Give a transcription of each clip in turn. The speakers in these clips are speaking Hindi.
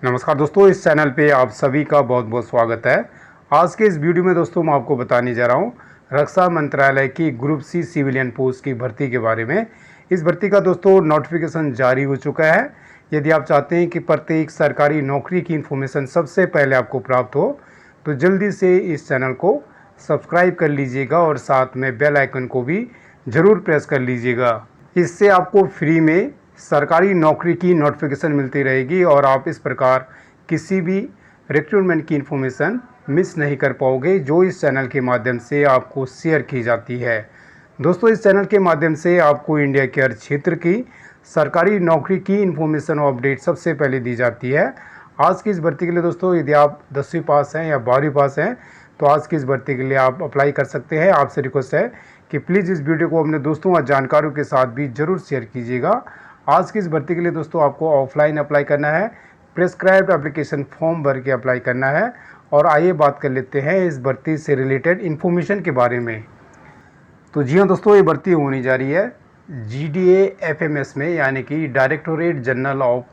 नमस्कार दोस्तों, इस चैनल पे आप सभी का बहुत बहुत स्वागत है। आज के इस वीडियो में दोस्तों मैं आपको बताने जा रहा हूँ रक्षा मंत्रालय की ग्रुप सी सिविलियन पोस्ट की भर्ती के बारे में। इस भर्ती का दोस्तों नोटिफिकेशन जारी हो चुका है। यदि आप चाहते हैं कि प्रत्येक सरकारी नौकरी की इन्फॉर्मेशन सबसे पहले आपको प्राप्त हो तो जल्दी से इस चैनल को सब्सक्राइब कर लीजिएगा और साथ में बेल आइकन को भी ज़रूर प्रेस कर लीजिएगा। इससे आपको फ्री में सरकारी नौकरी की नोटिफिकेशन मिलती रहेगी और आप इस प्रकार किसी भी रिक्रूटमेंट की इन्फॉर्मेशन मिस नहीं कर पाओगे जो इस चैनल के माध्यम से आपको शेयर की जाती है। दोस्तों, इस चैनल के माध्यम से आपको इंडिया के हर क्षेत्र की सरकारी नौकरी की इन्फॉर्मेशन और अपडेट सबसे पहले दी जाती है। आज की इस भर्ती के लिए दोस्तों यदि आप 10वीं पास हैं या 12वीं पास हैं तो आज की इस भर्ती के लिए आप अप्लाई कर सकते हैं। आपसे रिक्वेस्ट है कि प्लीज़ इस वीडियो को अपने दोस्तों और जानकारों के साथ भी ज़रूर शेयर कीजिएगा। आज की इस भर्ती के लिए दोस्तों आपको ऑफलाइन अप्लाई करना है, प्रेस्क्राइब्ड एप्लीकेशन फॉर्म भर के अप्लाई करना है। और आइए बात कर लेते हैं इस भर्ती से रिलेटेड इन्फॉर्मेशन के बारे में। तो जी हाँ दोस्तों, ये भर्ती होने जा रही है GDA-FMS में, यानी कि directorate general of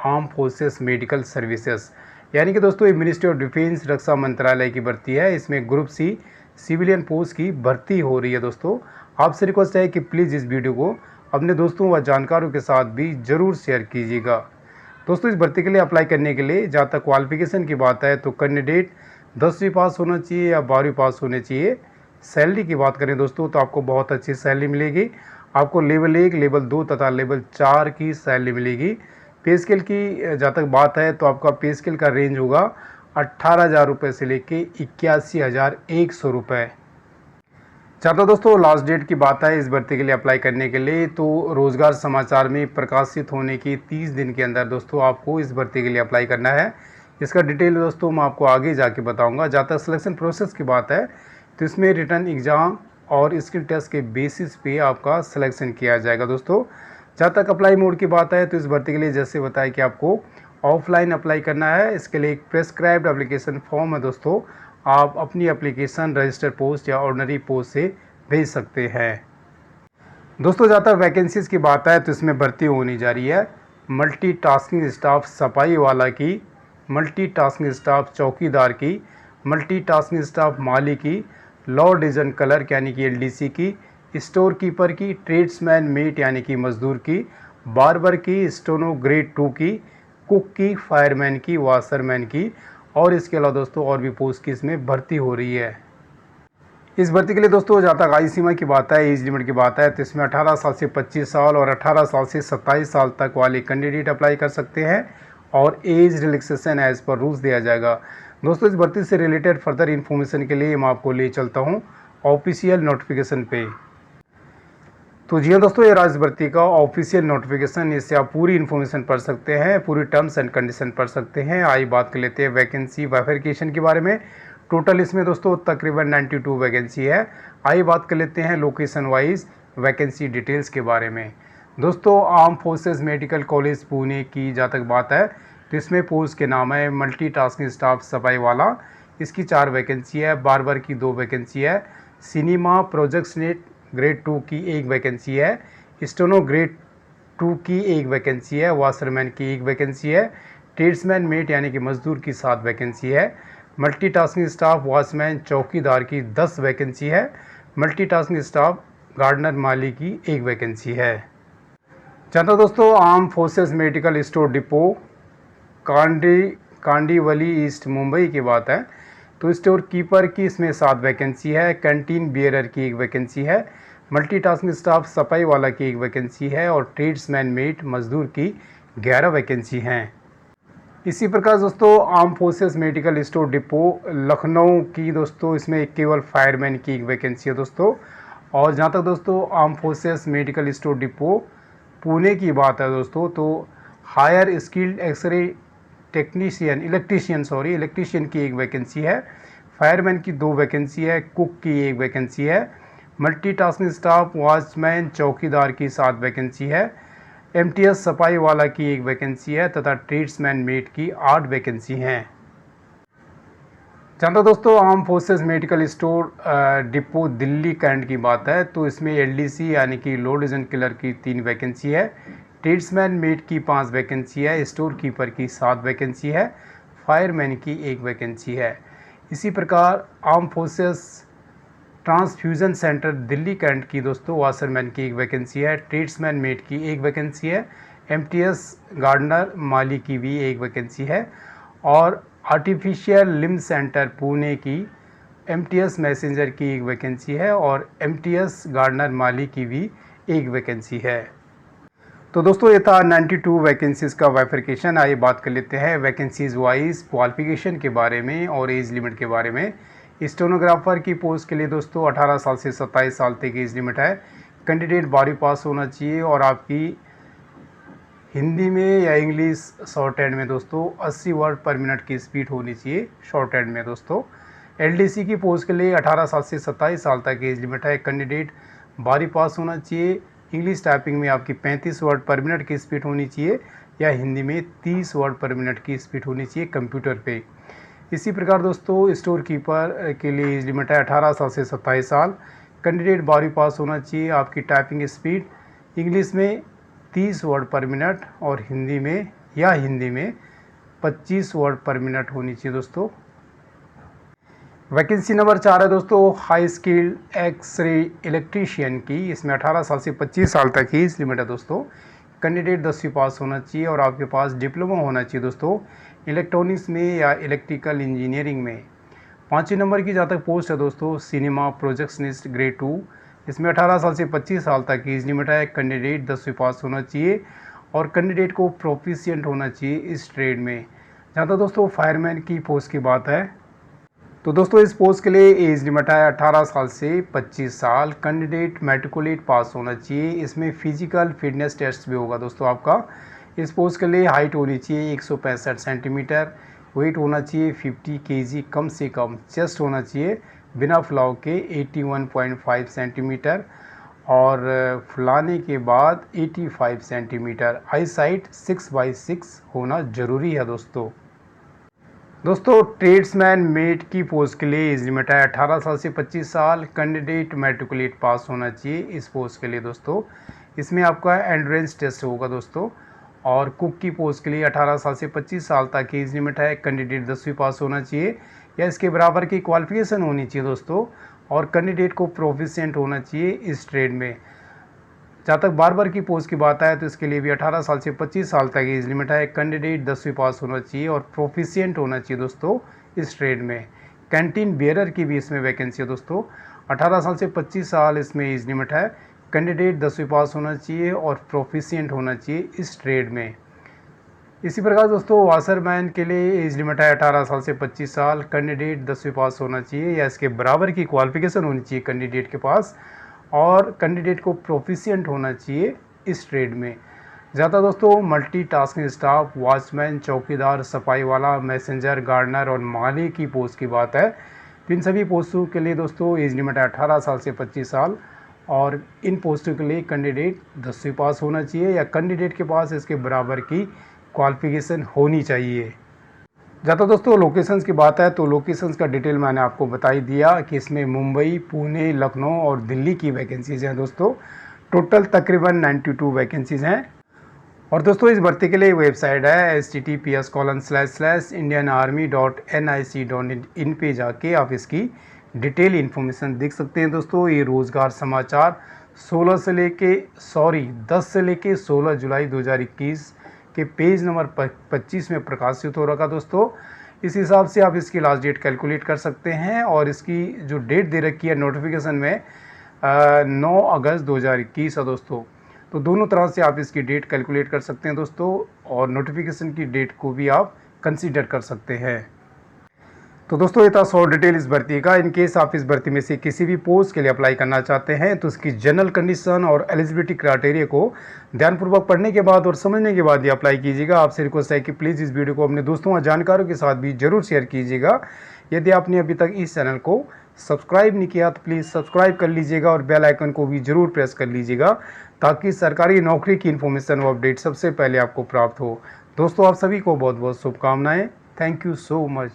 arm forces medical services, यानी कि दोस्तों ये मिनिस्ट्री ऑफ डिफेंस रक्षा मंत्रालय की भर्ती है। इसमें ग्रुप सी सिविलियन पोस्ट की भर्ती हो रही है। दोस्तों, आपसे रिक्वेस्ट है कि प्लीज़ इस वीडियो को अपने दोस्तों व जानकारों के साथ भी ज़रूर शेयर कीजिएगा। दोस्तों, इस भर्ती के लिए अप्लाई करने के लिए जहाँ तक क्वालिफिकेशन की बात है तो कैंडिडेट 10वीं पास होना चाहिए या 12वीं पास होने चाहिए। सैलरी की बात करें दोस्तों तो आपको बहुत अच्छी सैलरी मिलेगी। आपको लेवल 1, लेवल 2 तथा लेवल 4 की सैलरी मिलेगी। पे स्केल की जहाँ तक बात है तो आपका पे स्केल का रेंज होगा 18,000 रुपये से लेके 81,100 रुपये। जहाँ दोस्तों लास्ट डेट की बात है इस भर्ती के लिए अप्लाई करने के लिए तो रोज़गार समाचार में प्रकाशित होने की 30 दिन के अंदर दोस्तों आपको इस भर्ती के लिए अप्लाई करना है। इसका डिटेल दोस्तों मैं आपको आगे जाके बताऊंगा। जहाँ तक सिलेक्शन प्रोसेस की बात है तो इसमें रिटर्न एग्ज़ाम और स्किल टेस्ट के बेसिस पे आपका सिलेक्शन किया जाएगा। दोस्तों, जहाँ तक अप्लाई मोड की बात है तो इस भर्ती के लिए जैसे बताया कि आपको ऑफलाइन अप्लाई करना है। इसके लिए एक प्रेस्क्राइब्ड एप्लीकेशन फॉर्म है। दोस्तों, आप अपनी एप्लीकेशन रजिस्टर पोस्ट या ऑर्डिनरी पोस्ट से भेज सकते हैं। दोस्तों, जहाँ तक वैकेंसीज़ की बात है तो इसमें भर्ती होनी जा रही है मल्टीटास्किंग स्टाफ सफाई वाला की, मल्टीटास्किंग स्टाफ चौकीदार की, मल्टीटास्किंग स्टाफ माली की, लॉ डिवीजन क्लर्क यानी कि LDC की, स्टोर कीपर की, ट्रेड्समैन मेट यानी कि मजदूर की, बार्बर की, स्टोनो ग्रेड 2 की, कुक की, फायरमैन की, वाशरमैन की। और इसके अलावा दोस्तों और भी पोस्ट की इसमें भर्ती हो रही है। इस भर्ती के लिए दोस्तों जहाँ तक आयु सीमा की बात है, एज लिमिट की बात है तो इसमें 18 साल से 25 साल और 18 साल से 27 साल तक वाले कैंडिडेट अप्लाई कर सकते हैं और age relaxation as per rules दिया जाएगा। दोस्तों, इस भर्ती से रिलेटेड फर्दर इन्फॉर्मेशन के लिए मैं आपको ले चलता हूँ ऑफिशियल नोटिफिकेशन पे। तो जी हाँ दोस्तों, ये राज्य भर्ती का ऑफिशियल नोटिफिकेशन, इससे आप पूरी इन्फॉर्मेशन पढ़ सकते हैं, पूरी टर्म्स एंड कंडीशन पढ़ सकते हैं। आइए बात कर लेते हैं वैकेंसी बाइफरकेशन के बारे में। टोटल इसमें दोस्तों तकरीबन 92 वैकेंसी है। आइए बात कर लेते हैं लोकेशन वाइज वैकेंसी डिटेल्स के बारे में। दोस्तों, arm forces medical college Pune की जहाँ तक बात है तो इसमें पोस्ट के नाम है मल्टीटास्किंग स्टाफ सफाई वाला। इसकी 4 वैकेंसी है। बार्बर की 2 वैकेंसी है। सिनेमा प्रोजेक्ट्सनेट ग्रेड 2 की 1 वैकेंसी है। स्टेनो ग्रेड 2 की 1 वैकेंसी है। वाशरमैन की 1 वैकेंसी है। ट्रेड्समैन मेट यानी कि मजदूर की 7 वैकेंसी है। मल्टीटास्किंग स्टाफ वॉचमैन चौकीदार की 10 वैकेंसी है। मल्टीटास्किंग स्टाफ गार्डनर माली की 1 वैकेंसी है। जहाँ दोस्तों arm forces medical store depot Kandivali east Mumbai की बात है तो स्टोर कीपर की इसमें 7 वैकेंसी है। कैंटीन बियरर की 1 वैकेंसी है। मल्टीटास्किंग स्टाफ सफाई वाला की 1 वैकेंसी है और ट्रेड्समैन मेट मजदूर की 11 वैकेंसी हैं। इसी प्रकार दोस्तों arm forces medical store depot Lucknow की दोस्तों इसमें केवल फायरमैन की 1 वैकेंसी है दोस्तों। और जहाँ तक दोस्तों arm forces medical store depot Pune की बात है दोस्तों तो higher skilled x-ray technician electrician की 1 वैकेंसी है। फायरमैन की 2 वैकेंसी है। कुक की 1 वैकेंसी है। मल्टीटास्किंग स्टाफ वॉचमैन चौकीदार की 7 वैकेंसी है। MTS सफाई वाला की 1 वैकेंसी है तथा ट्रेड्समैन मेट की 8 वैकेंसी हैं। जहाँ तक दोस्तों arm forces medical store depot Delhi Cantt की बात है तो इसमें LDC यानी कि लो डिवीजन क्लर्क की 3 वैकेंसी है। ट्रेड्समैन मेट की 5 वैकेंसी है, स्टोर कीपर की 7 वैकेंसी है, फायरमैन की 1 वैकेंसी है। इसी प्रकार armed forces transfusion centre Delhi Cantt की दोस्तों वाशरमैन की 1 वैकेंसी है, ट्रेड्समैन मेट की 1 वैकेंसी है, एमटीएस गार्डनर माली की भी 1 वैकेंसी है और आर्टिफिशियल लिम्ब सेंटर पुणे की एमटीएस मैसेंजर की 1 वैकेंसी है और एमटीएस गार्डनर माली की भी 1 वैकेंसी है। तो दोस्तों ये था 92 वैकेंसीज़ का बाइफरकेशन। आइए बात कर लेते हैं वैकेंसीज़ वाइज क्वालिफिकेशन के बारे में और एज लिमिट के बारे में। स्टेनोग्राफर की पोस्ट के लिए दोस्तों 18 साल से 27 साल तक एज लिमिट है। कैंडिडेट 12वीं पास होना चाहिए और आपकी हिंदी में या इंग्लिश शॉर्ट हैंड में दोस्तों 80 वर्ड पर मिनट की स्पीड होनी चाहिए शॉर्ट हैंड में दोस्तों। एलडीसी की पोस्ट के लिए 18 साल से 27 साल तक एज लिमिट है। कैंडिडेट 12वीं पास होना चाहिए। इंग्लिश टाइपिंग में आपकी 35 वर्ड पर मिनट की स्पीड होनी चाहिए या हिंदी में 30 वर्ड पर मिनट की स्पीड होनी चाहिए कंप्यूटर पे। इसी प्रकार दोस्तों स्टोर कीपर के लिए एज लिमिट है 18 साल से 27 साल। कैंडिडेट 12वीं पास होना चाहिए। आपकी टाइपिंग स्पीड इंग्लिश में 30 वर्ड पर मिनट और हिंदी में 25 वर्ड पर मिनट होनी चाहिए दोस्तों। वैकेंसी नंबर 4 है दोस्तों हाई स्किल्ड एक्स-रे इलेक्ट्रीशियन की। इसमें 18 साल से 25 साल तक की एज लिमिट है दोस्तों। कैंडिडेट 10वीं पास होना चाहिए और आपके पास डिप्लोमा होना चाहिए दोस्तों इलेक्ट्रॉनिक्स में या इलेक्ट्रिकल इंजीनियरिंग में। 5वें नंबर की जहाँ तक पोस्ट है दोस्तों सिनेमा प्रोजेक्शनिस्ट ग्रेड 2। इसमें 18 साल से 25 साल तक की एज लिमिट है। कैंडिडेट 10वीं पास होना चाहिए और कैंडिडेट को प्रोफिशिएंट होना चाहिए इस ट्रेड में। जहाँ तक दोस्तों फायरमैन की पोस्ट की बात है तो दोस्तों इस पोस्ट के लिए एज लिमिट है 18 साल से 25 साल। कैंडिडेट मैट्रिकुलेट पास होना चाहिए। इसमें फिजिकल फिटनेस टेस्ट भी होगा दोस्तों आपका। इस पोस्ट के लिए हाइट होनी चाहिए 165 सेंटीमीटर, वेट होना चाहिए 50 केजी कम से कम, चेस्ट होना चाहिए बिना फुलाव के 81.5 सेंटीमीटर और फुलाने के बाद 85 सेंटीमीटर। आई साइट 6/6 होना ज़रूरी है दोस्तों। ट्रेड्समैन मेट की पोस्ट के लिए एज लिमिट है 18 साल से 25 साल। कैंडिडेट मैट्रिकुलेट पास होना चाहिए इस पोस्ट के लिए दोस्तों। इसमें आपका एंड्रेंस टेस्ट होगा दोस्तों। और कुक की पोस्ट के लिए 18 साल से 25 साल तक की एज लिमिट है। कैंडिडेट 10वीं पास होना चाहिए या इसके बराबर की क्वालिफिकेशन होनी चाहिए दोस्तों और कैंडिडेट को प्रोफिशिएंट होना चाहिए इस ट्रेड में। जहाँ तक बार्बर की पोस्ट की बात है तो इसके लिए भी 18 साल से 25 साल तक एज लिमिट है। कैंडिडेट 10वीं पास होना चाहिए और प्रोफिशिएंट होना चाहिए दोस्तों इस ट्रेड में। कैंटीन बेयरर की भी इसमें वैकेंसी है दोस्तों। 18 साल से 25 साल इसमें एज लिमिट है। कैंडिडेट 10वीं पास होना चाहिए और प्रोफिशिएंट होना चाहिए इस ट्रेड में। इसी प्रकार दोस्तों वाशरमैन के लिए एज लिमिट है 18 साल से 25 साल। कैंडिडेट 10वीं पास होना चाहिए या इसके बराबर की क्वालिफिकेशन होनी चाहिए कैंडिडेट के पास और कैंडिडेट को प्रोफिशिएंट होना चाहिए इस ट्रेड में। ज़्यादा दोस्तों मल्टीटास्किंग स्टाफ, वॉचमैन, चौकीदार, सफाई वाला, मैसेंजर, गार्डनर और माली की पोस्ट की बात है तो इन सभी पोस्टों के लिए दोस्तों एज लिमिट है 18 साल से 25 साल और इन पोस्टों के लिए कैंडिडेट 10वीं पास होना चाहिए या कैंडिडेट के पास इसके बराबर की क्वालिफिकेशन होनी चाहिए। ज़्यादा दोस्तों लोकेशंस की बात है तो लोकेशंस का डिटेल मैंने आपको बता ही दिया कि इसमें मुंबई, पुणे, लखनऊ और दिल्ली की वैकेंसीज़ हैं दोस्तों। टोटल तकरीबन 92 वैकेंसीज़ हैं। और दोस्तों इस भर्ती के लिए वेबसाइट है https://indianarmy.nic.in पे जाके आप इसकी डिटेल इन्फॉर्मेशन देख सकते हैं दोस्तों। ये रोज़गार समाचार 10 से लेके 16 जुलाई 2021 के पेज नंबर 25 में प्रकाशित हो रखा दोस्तों। इस हिसाब से आप इसकी लास्ट डेट कैलकुलेट कर सकते हैं और इसकी जो डेट दे रखी है नोटिफिकेशन में 9 अगस्त 2021 है दोस्तों। तो दोनों तरह से आप इसकी डेट कैलकुलेट कर सकते हैं दोस्तों और नोटिफिकेशन की डेट को भी आप कंसीडर कर सकते हैं। तो दोस्तों ये था शॉर्ट डिटेल इस भर्ती का। इन केस आप इस भर्ती में से किसी भी पोस्ट के लिए अप्लाई करना चाहते हैं तो उसकी जनरल कंडीशन और एलिजिबिलिटी क्राइटेरिया को ध्यानपूर्वक पढ़ने के बाद और समझने के बाद ही अप्लाई कीजिएगा। आपसे रिक्वेस्ट है कि प्लीज़ इस वीडियो को अपने दोस्तों और जानकारों के साथ भी जरूर शेयर कीजिएगा। यदि आपने अभी तक इस चैनल को सब्सक्राइब नहीं किया तो प्लीज़ सब्सक्राइब कर लीजिएगा और बेल आइकन को भी जरूर प्रेस कर लीजिएगा ताकि सरकारी नौकरी की इन्फॉर्मेशन व अपडेट सबसे पहले आपको प्राप्त हो। दोस्तों आप सभी को बहुत बहुत शुभकामनाएं। Thank you so much.